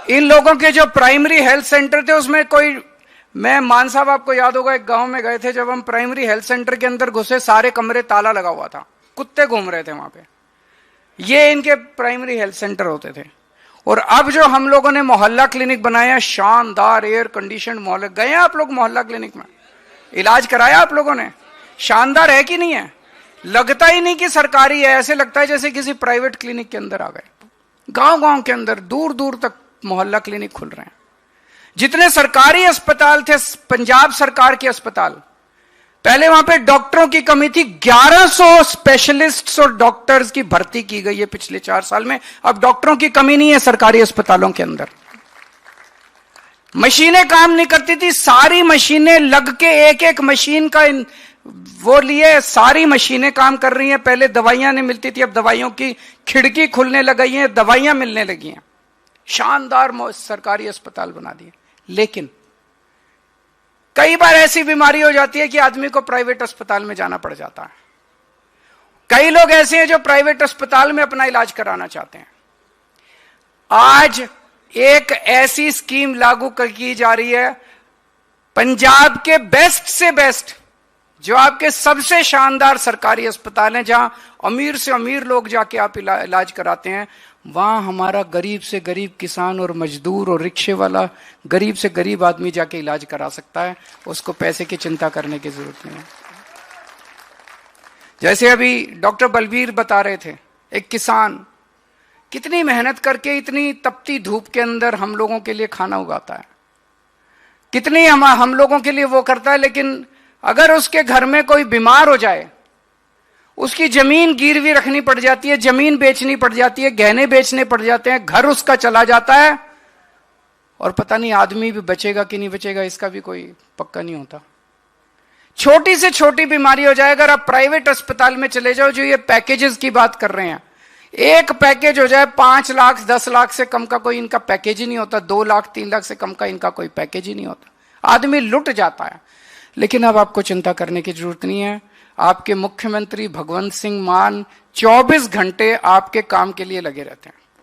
इन लोगों के जो प्राइमरी हेल्थ सेंटर थे उसमें कोई, मैं मान साहब आपको याद होगा एक गांव में गए थे, जब हम प्राइमरी हेल्थ सेंटर के अंदर घुसे सारे कमरे ताला लगा हुआ था, कुत्ते घूम रहे थे वहां पे। ये इनके प्राइमरी हेल्थ सेंटर होते थे। और अब जो हम लोगों ने मोहल्ला क्लिनिक बनाया, शानदार एयर कंडीशन मोहल्ला, गए आप लोग मोहल्ला क्लिनिक में, इलाज कराया आप लोगों ने? शानदार है कि नहीं है? लगता ही नहीं कि सरकारी है, ऐसे लगता है जैसे किसी प्राइवेट क्लिनिक के अंदर आ गए। गांव गांव के अंदर दूर दूर तक मोहल्ला क्लिनिक खुल रहे हैं। जितने सरकारी अस्पताल थे, पंजाब सरकार के अस्पताल, पहले वहां पे डॉक्टरों की कमी थी, 1100 स्पेशलिस्ट्स और डॉक्टर्स की भर्ती की गई है पिछले 4 साल में। अब डॉक्टरों की कमी नहीं है सरकारी अस्पतालों के अंदर। मशीनें काम नहीं करती थी, सारी मशीनें लग के एक एक मशीन का वो लिए, सारी मशीनें काम कर रही हैं। पहले दवाइयां नहीं मिलती थी, अब दवाइयों की खिड़की खुलने लग गई है, दवाइयां मिलने लगी हैं। शानदार सरकारी अस्पताल बना दिए। लेकिन कई बार ऐसी बीमारी हो जाती है कि आदमी को प्राइवेट अस्पताल में जाना पड़ जाता है। कई लोग ऐसे हैं जो प्राइवेट अस्पताल में अपना इलाज कराना चाहते हैं। आज एक ऐसी स्कीम लागू की जा रही है, पंजाब के बेस्ट से बेस्ट, जो आपके सबसे शानदार सरकारी अस्पताल हैं, जहां अमीर से अमीर लोग जाके आप इलाज कराते हैं, वहां हमारा गरीब से गरीब किसान और मजदूर और रिक्शे वाला गरीब से गरीब आदमी जाके इलाज करा सकता है। उसको पैसे की चिंता करने की जरूरत नहीं है। जैसे अभी डॉक्टर बलबीर बता रहे थे, एक किसान कितनी मेहनत करके इतनी तपती धूप के अंदर हम लोगों के लिए खाना उगाता है, कितनी हम लोगों के लिए वो करता है। लेकिन अगर उसके घर में कोई बीमार हो जाए, उसकी जमीन गिरवी रखनी पड़ जाती है, जमीन बेचनी पड़ जाती है, गहने बेचने पड़ जाते हैं, घर उसका चला जाता है, और पता नहीं आदमी भी बचेगा कि नहीं बचेगा इसका भी कोई पक्का नहीं होता। छोटी से छोटी बीमारी हो जाए, अगर आप प्राइवेट अस्पताल में चले जाओ, जो ये पैकेजेस की बात कर रहे हैं, एक पैकेज हो जाए 5 लाख 10 लाख से कम का कोई इनका पैकेज ही नहीं होता, 2 लाख 3 लाख से कम का इनका कोई पैकेज ही नहीं होता। आदमी लुट जाता है। लेकिन अब आपको चिंता करने की जरूरत नहीं है। आपके मुख्यमंत्री भगवंत सिंह मान 24 घंटे आपके काम के लिए लगे रहते हैं।